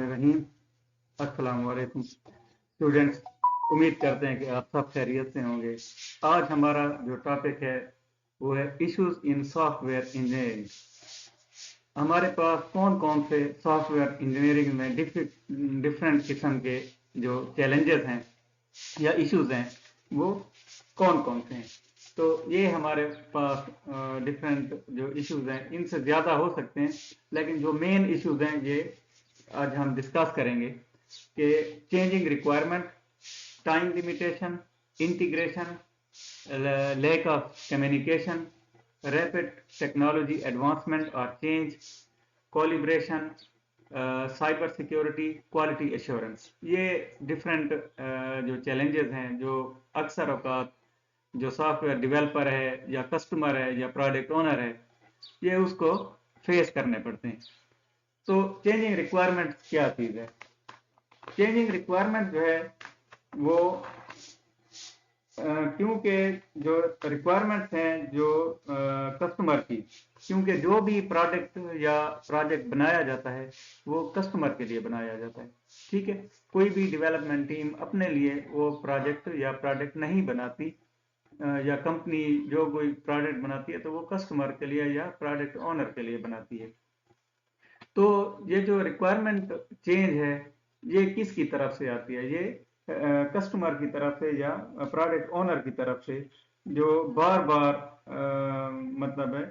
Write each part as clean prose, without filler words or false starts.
रहीम। अस्सलाम वालेकुम स्टूडेंट्स, उम्मीद करते हैं कि आप सब खैरियत से होंगे। आज हमारा जो टॉपिक है वो है इश्यूज इन सॉफ्टवेयर इंजीनियरिंग। हमारे पास कौन कौन से सॉफ्टवेयर इंजीनियरिंग में डिफरेंट किस्म के जो चैलेंजेस हैं या इश्यूज हैं वो कौन कौन से हैं। तो ये हमारे पास डिफरेंट जो इश्यूज हैं, इनसे ज़्यादा हो सकते हैं, लेकिन जो मेन इश्यूज हैं ये आज हम डिस्कस करेंगे कि changing requirement, time limitation, integration, lack of communication, rapid technology advancement or change, collaboration, cyber security, quality assurance. ये डिफरेंट जो चैलेंजेस हैं जो अक्सर औकात जो सॉफ्टवेयर डेवलपर है या कस्टमर है या प्रोडक्ट ओनर है ये उसको फेस करने पड़ते हैं। तो चेंजिंग रिक्वायरमेंट क्या चीज़ है? चेंजिंग रिक्वायरमेंट जो है वो क्योंकि जो रिक्वायरमेंट्स हैं जो कस्टमर की, क्योंकि जो भी प्रोडक्ट या प्रोजेक्ट बनाया जाता है वो कस्टमर के लिए बनाया जाता है। ठीक है, कोई भी डेवलपमेंट टीम अपने लिए वो प्रोजेक्ट या प्रोडक्ट नहीं बनाती, या कंपनी जो कोई प्रोडक्ट बनाती है तो वो कस्टमर के लिए या प्रोडक्ट ओनर के लिए बनाती है। तो ये जो रिक्वायरमेंट चेंज है ये किसकी तरफ से आती है? ये कस्टमर की तरफ से या प्रोडक्ट ओनर की तरफ से, जो बार बार मतलब है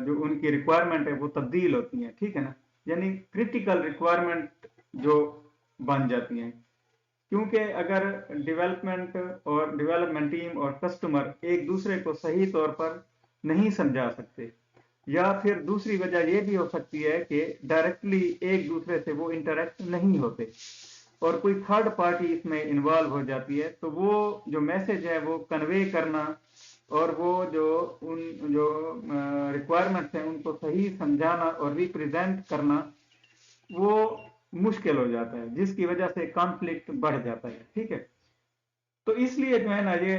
जो उनकी रिक्वायरमेंट है वो तब्दील होती है। ठीक है ना, यानी क्रिटिकल रिक्वायरमेंट जो बन जाती हैं। क्योंकि अगर डेवलपमेंट और डेवलपमेंट टीम और कस्टमर एक दूसरे को सही तौर पर नहीं समझा सकते, या फिर दूसरी वजह यह भी हो सकती है कि डायरेक्टली एक दूसरे से वो इंटरेक्ट नहीं होते और कोई थर्ड पार्टी इसमें इन्वॉल्व हो जाती है, तो वो जो मैसेज है वो कन्वे करना और वो जो उन जो रिक्वायरमेंट्स हैं उनको सही समझाना और रिप्रेजेंट करना वो मुश्किल हो जाता है, जिसकी वजह से कॉन्फ्लिक्ट बढ़ जाता है। ठीक है, तो इसलिए जो है ना ये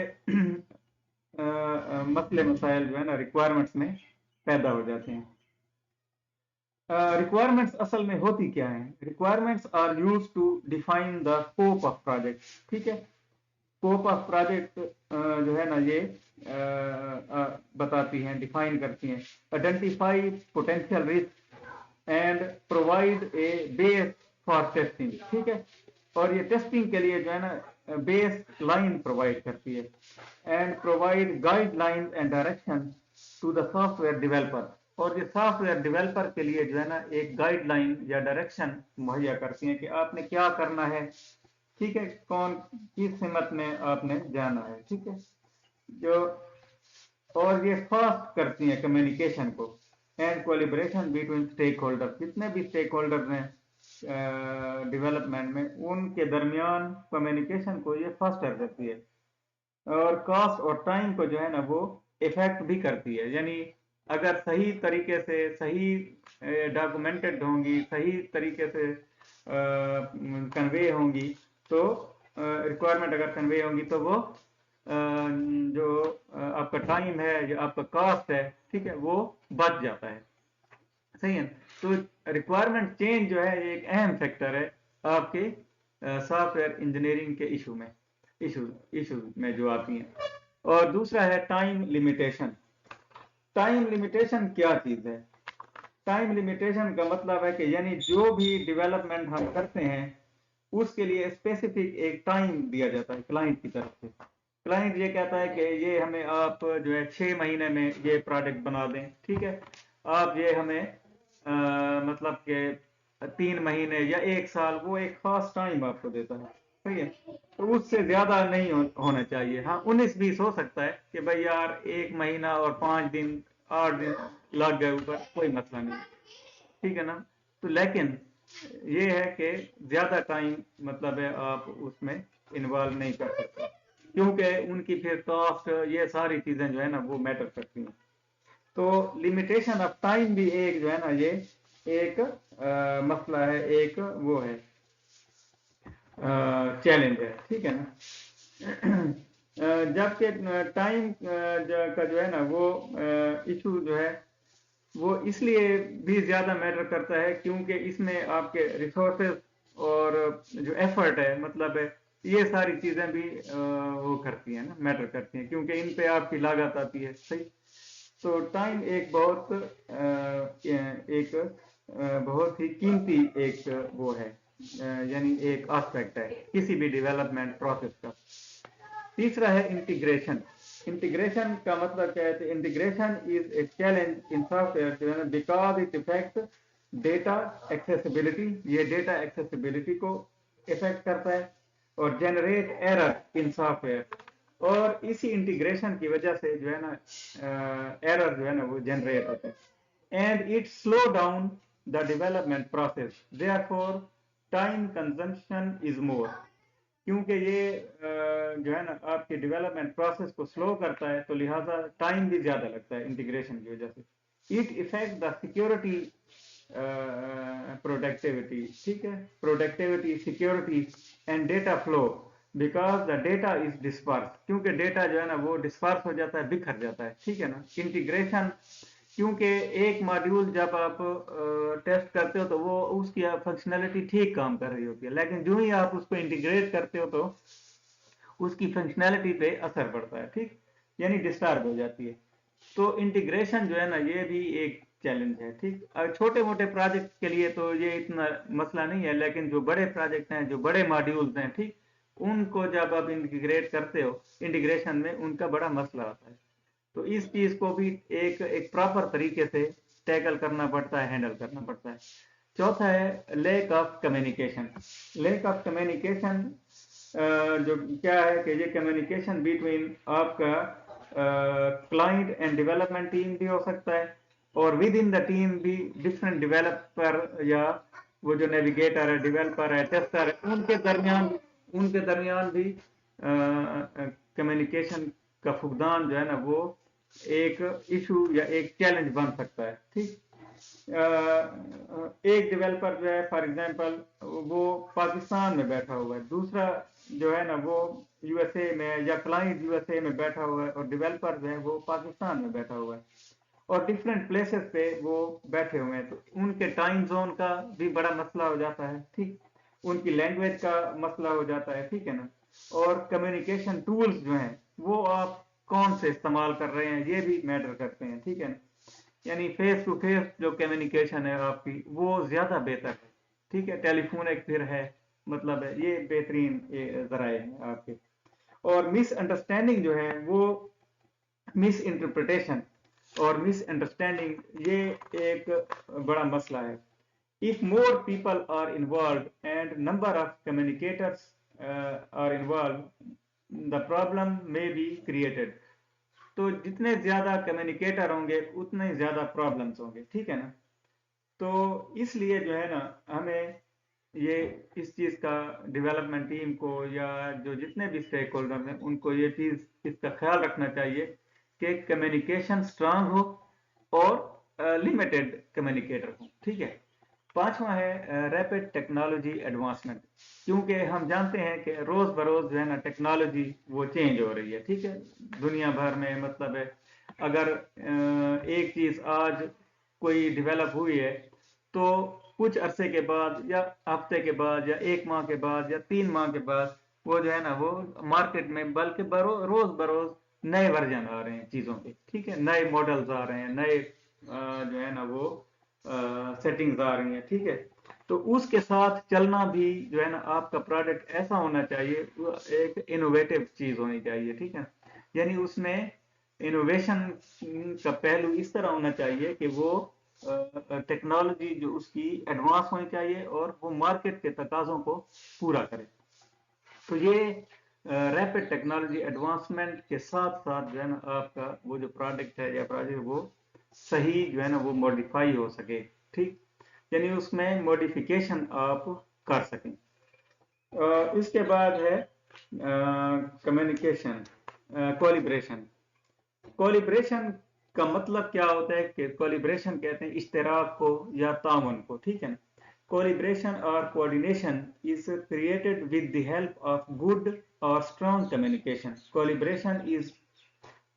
मसले मसाइल जो है ना रिक्वायरमेंट्स में पैदा हो जाते हैं। रिक्वायरमेंट्स असल में होती क्या है? Requirements are use to define the scope of project. ठीक है, स्कोप ऑफ प्रोजेक्ट जो है ना ये बताती हैं, डिफाइन करती हैं। Identify potential risk and provide a base for testing. ठीक है, और ये टेस्टिंग के लिए जो है ना बेस लाइन प्रोवाइड करती है। And provide guideline and direction to the software developer, और ये सॉफ्टवेयर डेवलपर के लिए जो है ना एक गाइडलाइन या डायरेक्शन मुहैया करती हैं कि आपने क्या करना है। ठीक है, कौन किस हिम्मत में आपने जाना है। ठीक है, जो और ये फास्ट करती हैं कम्युनिकेशन को and collaboration between stakeholder. जितने भी स्टेक होल्डर हैं डेवलपमेंट में उनके दरमियान कम्युनिकेशन को ये फास्टर करती है और कॉस्ट और टाइम को जो है ना वो इफेक्ट भी करती है। यानी अगर सही तरीके से सही डॉक्यूमेंटेड होंगी, सही तरीके से कन्वे होंगी, तो रिक्वायरमेंट अगर कन्वे होंगी तो वो जो आपका टाइम है या आपका कॉस्ट है, ठीक है, वो बच जाता है। सही है, तो रिक्वायरमेंट चेंज जो है ये एक अहम फैक्टर है आपके सॉफ्टवेयर इंजीनियरिंग के इशू में जो आती हैं। और दूसरा है टाइम लिमिटेशन। टाइम लिमिटेशन क्या चीज है? टाइम लिमिटेशन का मतलब है कि यानी जो भी डेवलपमेंट हम करते हैं उसके लिए स्पेसिफिक एक टाइम दिया जाता है क्लाइंट की तरफ से। क्लाइंट ये कहता है कि ये हमें आप जो है 6 महीने में ये प्रोडक्ट बना दें। ठीक है, आप ये हमें मतलब कि 3 महीने या 1 साल, वो एक खास टाइम आपको देता है। सही है, तो उससे ज्यादा नहीं होना चाहिए। हाँ, 19-20 हो सकता है कि भाई यार 1 महीना और 5 दिन 8 दिन लग गए ऊपर, कोई मसला नहीं। ठीक है ना, तो लेकिन ये है कि ज्यादा टाइम मतलब है आप उसमें इन्वॉल्व नहीं कर सकते, क्योंकि उनकी फिर कॉस्ट ये सारी चीजें जो है ना वो मैटर करती हैं। तो लिमिटेशन ऑफ टाइम भी एक जो है ना ये एक मसला है, एक वो है चैलेंज है। ठीक है ना, जबकि टाइम का जो है ना वो इशू जो है वो इसलिए भी ज़्यादा मैटर करता है क्योंकि इसमें आपके रिसोर्सेज और जो एफर्ट है, मतलब है, ये सारी चीज़ें भी वो करती हैं ना, मैटर करती हैं, क्योंकि इन पे आपकी लागत आती है। सही। तो टाइम एक बहुत बहुत ही कीमती एक वो है, यानी एक एस्पेक्ट है किसी भी डेवलपमेंट प्रोसेस का। तीसरा है इंटीग्रेशन। इंटीग्रेशन का मतलब क्या है? Integration is a challenge in software because it effect data accessibility. ये डेटा एक्सेसिबिलिटी को इफेक्ट करता है और जनरेट एरर इन सॉफ्टवेयर। और इसी इंटीग्रेशन की वजह से जो है ना एरर जो है ना वो जनरेट होते हैं and it slow down the development process, therefore time consumption is more. क्योंकि ये जो है ना आपके डेवलपमेंट प्रोसेस को स्लो करता है, तो लिहाजा टाइम भी ज्यादा लगता है इंटीग्रेशन की वजह से। It effect the security productivity, ठीक है, productivity, security and data flow because the data is disperse. क्योंकि डेटा जो है ना वो डिस्पर्स हो जाता है, बिखर जाता है, ठीक है ना। इंटीग्रेशन, क्योंकि एक मॉड्यूल जब आप टेस्ट करते हो तो वो उसकी फंक्शनैलिटी ठीक काम कर रही होती है, लेकिन जो ही आप उसको इंटीग्रेट करते हो तो उसकी फंक्शनैलिटी पे असर पड़ता है, ठीक, यानी डिस्टर्ब हो जाती है। तो इंटीग्रेशन जो है ना ये भी एक चैलेंज है, ठीक। छोटे मोटे प्रोजेक्ट के लिए तो ये इतना मसला नहीं है, लेकिन जो बड़े प्रोजेक्ट हैं, जो बड़े मॉड्यूल्स हैं, ठीक, उनको जब आप इंटीग्रेट करते हो इंटीग्रेशन में, उनका बड़ा मसला आता है। तो इस चीज को भी एक एक प्रॉपर तरीके से टैकल करना पड़ता है, हैंडल करना पड़ता है। चौथा है lack of communication. Lack of communication जो क्या है कि ये कम्युनिकेशन बिटवीन आपका क्लाइंट एंड डेवलपमेंट टीम भी हो सकता है, और विद इन द टीम भी डिफरेंट डेवलपर या वो जो नेविगेटर है, डेवलपर है, टेस्टर है, उनके दरमियान भी कम्युनिकेशन का फुकदान जो है ना वो एक इशू या एक चैलेंज बन सकता है, ठीक। एक डेवलपर जो है फॉर एग्जांपल वो पाकिस्तान में बैठा हुआ है, दूसरा जो है ना वो यूएसए में, या क्लाइंट यूएसए में बैठा हुआ है, और डेवलपर जो है वो पाकिस्तान में बैठा हुआ है, और डिफरेंट प्लेसेस पे वो बैठे हुए हैं, तो उनके टाइम जोन का भी बड़ा मसला हो जाता है, ठीक, उनकी लैंग्वेज का मसला हो जाता है, ठीक है ना। और कम्युनिकेशन टूल्स जो हैं वो आप कौन से इस्तेमाल कर रहे हैं ये भी मैटर करते हैं, ठीक है ना। यानी फेस टू फेस जो कम्युनिकेशन है आपकी वो ज्यादा बेहतर है, ठीक है। टेलीफोन एक फिर है, मतलब है ये बेहतरीन जराए हैं आपके। और मिसअंडरस्टैंडिंग जो है वो, मिस इंटरप्रिटेशन और मिसअंडरस्टैंडिंग, ये एक बड़ा मसला है। If more people are involve and number of communicators are involve the problem में बी क्रिएटेड। तो जितने ज्यादा कम्युनिकेटर होंगे उतने ज्यादा प्रॉब्लम्स होंगे, ठीक है ना। तो इसलिए जो है ना हमें ये इस चीज का डेवलपमेंट टीम को या जो जितने भी स्टेक होल्डर हैं उनको ये चीज इसका ख्याल रखना चाहिए कि कम्युनिकेशन स्ट्रांग हो और लिमिटेड कम्युनिकेटर हो, ठीक है। पांचवा है रैपिड टेक्नोलॉजी एडवांसमेंट। क्योंकि हम जानते हैं कि रोज बरोज जो है ना टेक्नोलॉजी वो चेंज हो रही है, ठीक है, दुनिया भर में, मतलब है अगर एक चीज आज कोई डेवलप हुई है तो कुछ अरसे के बाद या हफ्ते के बाद या एक माह के बाद या 3 माह के बाद वो जो है ना वो मार्केट में बल्कि रोज बरोज नए वर्जन आ रहे हैं चीजों के, ठीक है, नए मॉडल्स आ रहे हैं, नए जो है ना वो सेटिंग्स आ रही हैं, ठीक है। तो उसके साथ चलना भी जो है ना आपका प्रोडक्ट ऐसा होना चाहिए, वो एक इनोवेटिव चीज होनी चाहिए, ठीक है। यानी उसमें इनोवेशन का पहलू इस तरह होना चाहिए कि वो टेक्नोलॉजी जो उसकी एडवांस होनी चाहिए और वो मार्केट के तकाजों को पूरा करे। तो ये रैपिड टेक्नोलॉजी एडवांसमेंट के साथ साथ जो है ना आपका वो जो प्रोडक्ट है या प्रोजेक्ट वो सही जो है ना वो मॉडिफाई हो सके, ठीक, यानी उसमें मॉडिफिकेशन आप कर सकें। इसके बाद है कम्युनिकेशन, कोलिब्रेशन। कोलिब्रेशन का मतलब क्या होता है कि कोलिब्रेशन कहते हैं इश्तराक को या ताउन को, ठीक है ना। कोलिब्रेशन और coordination is created with the help of good और strong communication. Collaboration is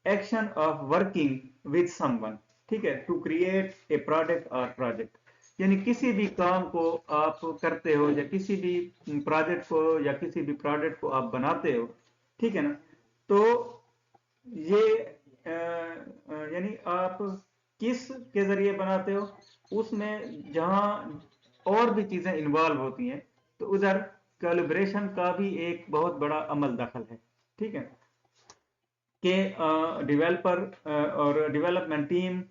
action of working with someone, ठीक है, टू क्रिएट ए प्रोडक्ट और प्रोजेक्ट, यानी किसी भी काम को आप करते हो या किसी भी प्रोजेक्ट को या किसी भी प्रोडक्ट को आप बनाते हो, ठीक है ना, तो ये यानी आप किस के जरिए बनाते हो, उसमें जहां और भी चीजें इन्वॉल्व होती हैं, तो उधर कोलैबोरेशन का भी एक बहुत बड़ा अमल दखल है, ठीक है, कि डेवलपर और डेवलपमेंट टीम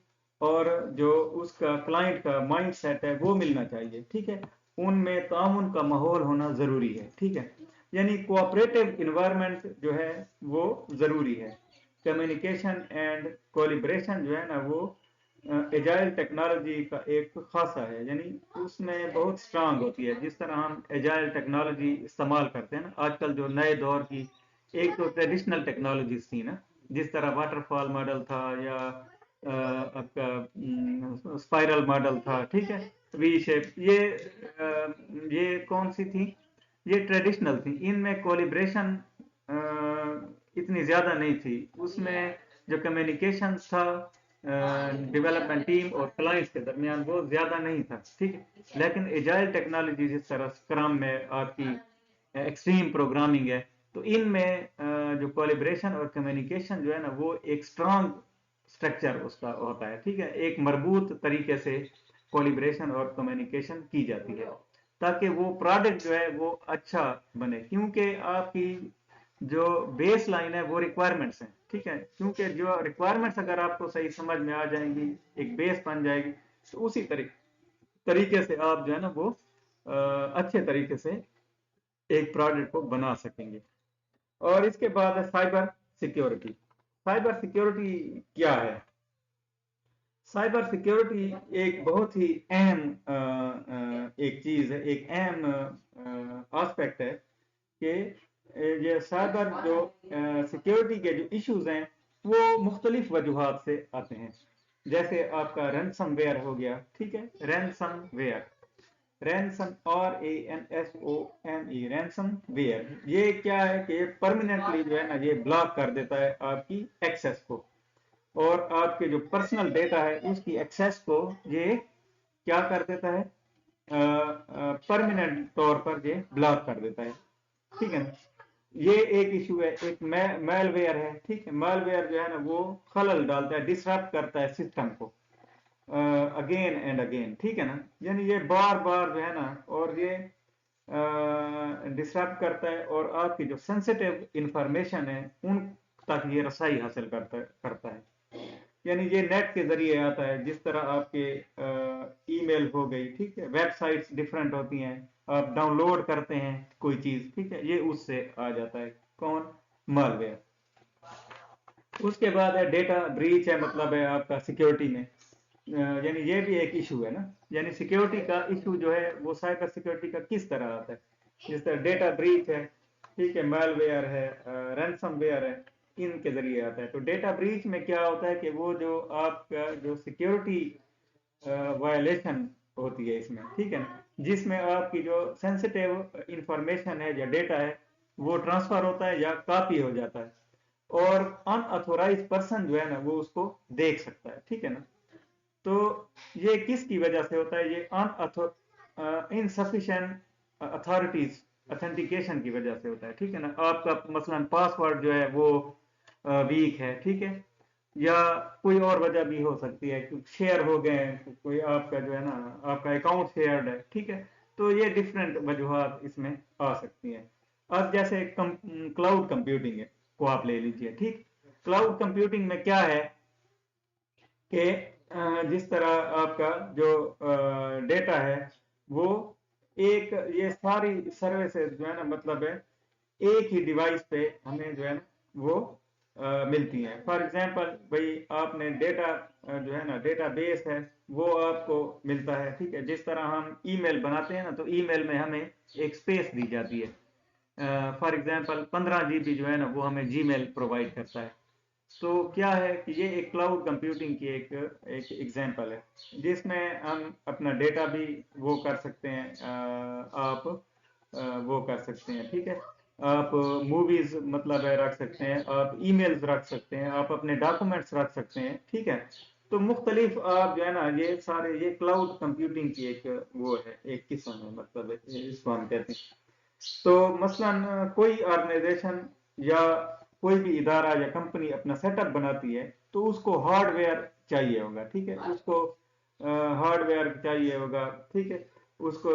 और जो उसका क्लाइंट का माइंड सेट है वो मिलना चाहिए, ठीक है, उनमें ताउन का माहौल होना जरूरी है, ठीक है, यानी कोऑपरेटिव इन्वायरमेंट जो है वो जरूरी है। कम्युनिकेशन एंड कोलिब्रेशन जो है ना वो एजाइल टेक्नोलॉजी का एक खासा है, यानी उसमें बहुत स्ट्रांग होती है। जिस तरह हम एजाइल टेक्नोलॉजी इस्तेमाल करते हैं ना आजकल, जो नए दौर की एक तो ट्रेडिशनल टेक्नोलॉजीज थी ना, जिस तरह वाटरफॉल मॉडल था या आपका स्पाइरल मॉडल था, ठीक है, वी शेप, ये कौन सी थी, ये ट्रेडिशनल थी, इनमें कोलिब्रेशन इतनी ज्यादा नहीं थी, उसमें जो कम्युनिकेशन था डेवलपमेंट टीम और क्लाइंट्स के दरमियान वो ज्यादा नहीं था, ठीक है, लेकिन एजाइल टेक्नोलॉजी जिस तरह स्क्रम में आपकी एक्सट्रीम प्रोग्रामिंग है, तो इनमें जो कोलिब्रेशन और कम्युनिकेशन जो है ना वो एक स्ट्रांग स्ट्रक्चर उसका होता है, ठीक है, एक मजबूत तरीके से कोलिब्रेशन और कम्युनिकेशन की जाती है ताकि वो प्रोडक्ट जो है वो अच्छा बने, क्योंकि आपकी जो बेस लाइन है वो रिक्वायरमेंट्स हैं, ठीक है, क्योंकि जो रिक्वायरमेंट्स अगर आपको सही समझ में आ जाएंगी, एक बेस बन जाएगी, तो उसी तरीके से आप जो है ना वो अच्छे तरीके से एक प्रोडक्ट को बना सकेंगे। और इसके बाद है साइबर सिक्योरिटी। साइबर सिक्योरिटी क्या है? साइबर सिक्योरिटी एक बहुत ही अहम एक चीज है, एक अहम एस्पेक्ट है कि ये साइबर जो सिक्योरिटी के जो इश्यूज हैं वो मुख्तलिफ वजूहात से आते हैं। जैसे आपका रैंसमवेयर हो गया, ठीक है, ransomware, ransom RANSOME, ransomware, ये क्या है कि परमानेंटली जो है ना ये ब्लॉक कर देता है आपकी एक्सेस को, और आपके जो पर्सनल डेटा है उसकी एक्सेस को ये क्या कर देता है, परमानेंट तौर पर ये ब्लॉक कर देता है, ठीक है ना, ये एक इशू है। एक मेलवेयर है, ठीक है, मेलवेयर जो है ना वो खलल डालता है, डिसरप्ट करता है सिस्टम को अगेन एंड अगेन, ठीक है ना, यानी ये बार बार जो है ना, और ये डिसरप्ट करता है और आपकी जो सेंसिटिव इंफॉर्मेशन है उन तक ये रसाई हासिल करता है, यानी ये नेट के जरिए आता है, जिस तरह आपके ईमेल हो गई, ठीक है, वेबसाइट्स डिफरेंट होती हैं, आप डाउनलोड करते हैं कोई चीज, ठीक है, ये उससे आ जाता है, कौन, मालवेयर। उसके बाद है डेटा ब्रीच है, मतलब है आपका सिक्योरिटी में यानी ये भी एक इशू है ना, यानी सिक्योरिटी का इशू जो है वो साइबर सिक्योरिटी का किस तरह आता है, जिस तरह डेटा ब्रीच है, ठीक है, मालवेयर है, रैंसमवेयर है, इनके जरिए आता है। तो डेटा ब्रीच में क्या होता है कि वो जो आपका जो सिक्योरिटी वायलेशन होती है इसमें, ठीक है ना, जिसमें आपकी जो सेंसिटिव इंफॉर्मेशन है या डेटा है वो ट्रांसफर होता है या कॉपी हो जाता है और अनऑथोराइज पर्सन जो है ना वो उसको देख सकता है, ठीक है ना। तो ये किसकी वजह से होता है, ये इनसफिशिएंट अथॉरिटीज ऑथेंटिकेशन की वजह से होता है, ठीक है ना, आपका मसलन पासवर्ड जो है वो वीक है, ठीक है, या कोई और वजह भी हो सकती है, क्योंकि शेयर हो गए हैं, कोई आपका जो है ना आपका अकाउंट शेयर्ड है, ठीक है, तो ये डिफरेंट वजूहत इसमें आ सकती हैं। अब जैसे क्लाउड कंप्यूटिंग है को आप ले लीजिए, ठीक, क्लाउड कंप्यूटिंग में क्या है कि जिस तरह आपका जो डेटा है वो एक, ये सारी सर्विसेज जो है ना, मतलब है एक ही डिवाइस पे हमें जो है ना वो मिलती हैं। फॉर एग्जांपल भाई आपने डेटा जो है ना डेटा बेस है वो आपको मिलता है, ठीक है, जिस तरह हम ईमेल बनाते हैं ना तो ईमेल में हमें एक स्पेस दी जाती है, फॉर एग्जांपल 15 GB जो है ना वो हमें जीमेल प्रोवाइड करता है। तो क्या है कि ये एक क्लाउड कंप्यूटिंग की एक एक एग्जांपल है, जिसमें हम अपना डेटा भी वो कर सकते हैं, आप वो कर सकते हैं, ठीक है, आप मूवीज मतलब है रख सकते हैं, आप ईमेल्स रख सकते हैं, आप अपने डॉक्यूमेंट्स रख सकते हैं, ठीक है, तो मुख्तलिफ आप जो है ना ये सारे ये क्लाउड कंप्यूटिंग की एक वो है, एक किस्म है, मतलब इसको हम कहते हैं। तो मसलन कोई ऑर्गेनाइजेशन या कोई भी इदारा या कंपनी अपना सेटअप बनाती है तो उसको हार्डवेयर चाहिए होगा, ठीक है, उसको हार्डवेयर चाहिए होगा, ठीक है, उसको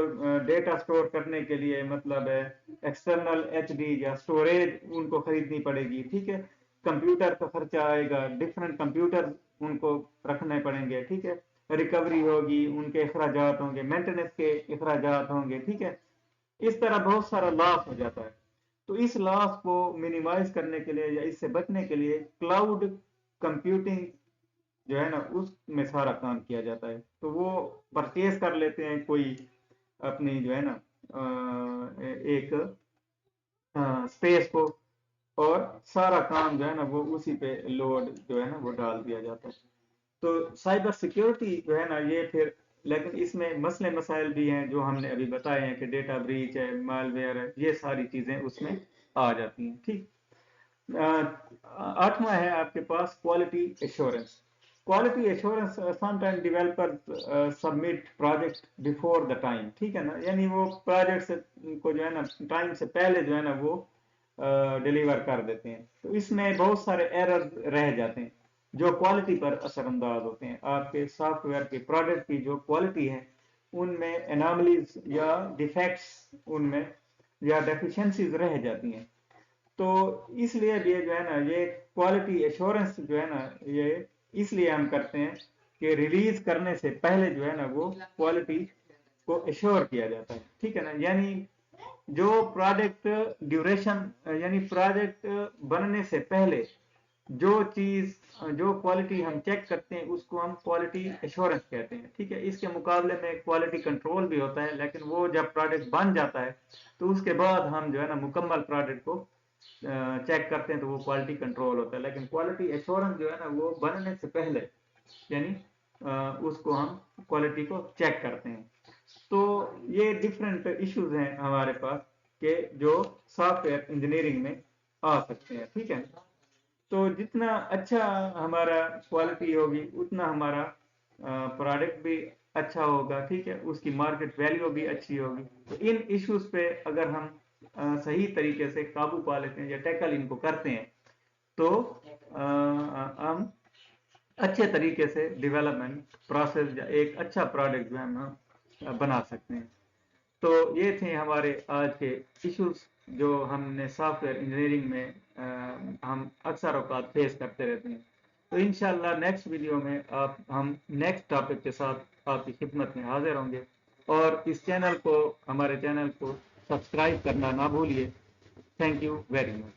डेटा स्टोर करने के लिए मतलब एक्सटर्नल एचडी या स्टोरेज उनको खरीदनी पड़ेगी, ठीक है, कंप्यूटर का खर्चा आएगा, डिफरेंट कंप्यूटर उनको रखने पड़ेंगे, ठीक है, रिकवरी होगी, उनके अखराजात होंगे, मेंटेनेंस के अखराजात होंगे, ठीक है, इस तरह बहुत सारा लॉस हो जाता है। तो इस लॉस को मिनिमाइज करने के लिए या इससे बचने के लिए क्लाउड कंप्यूटिंग जो है ना उसमें सारा काम किया जाता है। तो वो परचेज कर लेते हैं कोई अपनी जो है ना एक स्पेस को, और सारा काम जो है ना वो उसी पे लोड जो है ना वो डाल दिया जाता है। तो साइबर सिक्योरिटी जो है ना ये फिर, लेकिन इसमें मसले मसाइल भी हैं जो हमने अभी बताए हैं कि डेटा ब्रीच है, मालवेयर है, ये सारी चीजें उसमें आ जाती हैं, ठीक। आठवां है आपके पास quality assurance. Quality assurance sometime developer submit project before the time, ठीक है ना, यानी वो प्रोजेक्ट को जो है ना टाइम से पहले जो है ना वो डिलीवर कर देते हैं। तो इसमें बहुत सारे एरर रह जाते हैं जो क्वालिटी पर असरअंदाज होते हैं। आपके सॉफ्टवेयर के प्रोडक्ट की जो क्वालिटी है उनमें एनॉमलीज या डिफेक्ट्स उनमें या डेफिशिएंसीज रह जाती हैं। तो इसलिए ये जो है ना ये क्वालिटी एश्योरेंस जो है ना ये इसलिए हम करते हैं कि रिलीज करने से पहले जो है ना वो क्वालिटी को एश्योर किया जाता है, ठीक है ना, यानी जो प्रोडक्ट ड्यूरेशन यानी प्रोडक्ट बनने से पहले जो चीज जो क्वालिटी हम चेक करते हैं उसको हम क्वालिटी एश्योरेंस कहते हैं, ठीक है। इसके मुकाबले में क्वालिटी कंट्रोल भी होता है, लेकिन वो जब प्रोडक्ट बन जाता है तो उसके बाद हम जो है ना मुकम्मल प्रोडक्ट को चेक करते हैं, तो वो क्वालिटी कंट्रोल होता है। लेकिन क्वालिटी एश्योरेंस जो है ना वो बनने से पहले यानी उसको हम क्वालिटी को चेक करते हैं। तो ये डिफरेंट इश्यूज हैं हमारे पास के जो सॉफ्टवेयर इंजीनियरिंग में आ सकते हैं, ठीक है। तो जितना अच्छा हमारा क्वालिटी होगी उतना हमारा प्रोडक्ट भी अच्छा होगा, ठीक है, उसकी मार्केट वैल्यू भी अच्छी होगी। तो इन इश्यूज पे अगर हम सही तरीके से काबू पा लेते हैं या टैकल इनको करते हैं तो हम अच्छे तरीके से डेवलपमेंट प्रोसेस या एक अच्छा प्रोडक्ट जो है हम बना सकते हैं। तो ये थे हमारे आज के इश्यूज जो हमने सॉफ्टवेयर इंजीनियरिंग में हम अक्सर औकात फेस करते रहते हैं। तो इंशाल्लाह नेक्स्ट वीडियो में हम नेक्स्ट टॉपिक के साथ आपकी खिदमत में हाजिर होंगे। और इस चैनल को हमारे चैनल को सब्सक्राइब करना ना भूलिए। Thank you very much.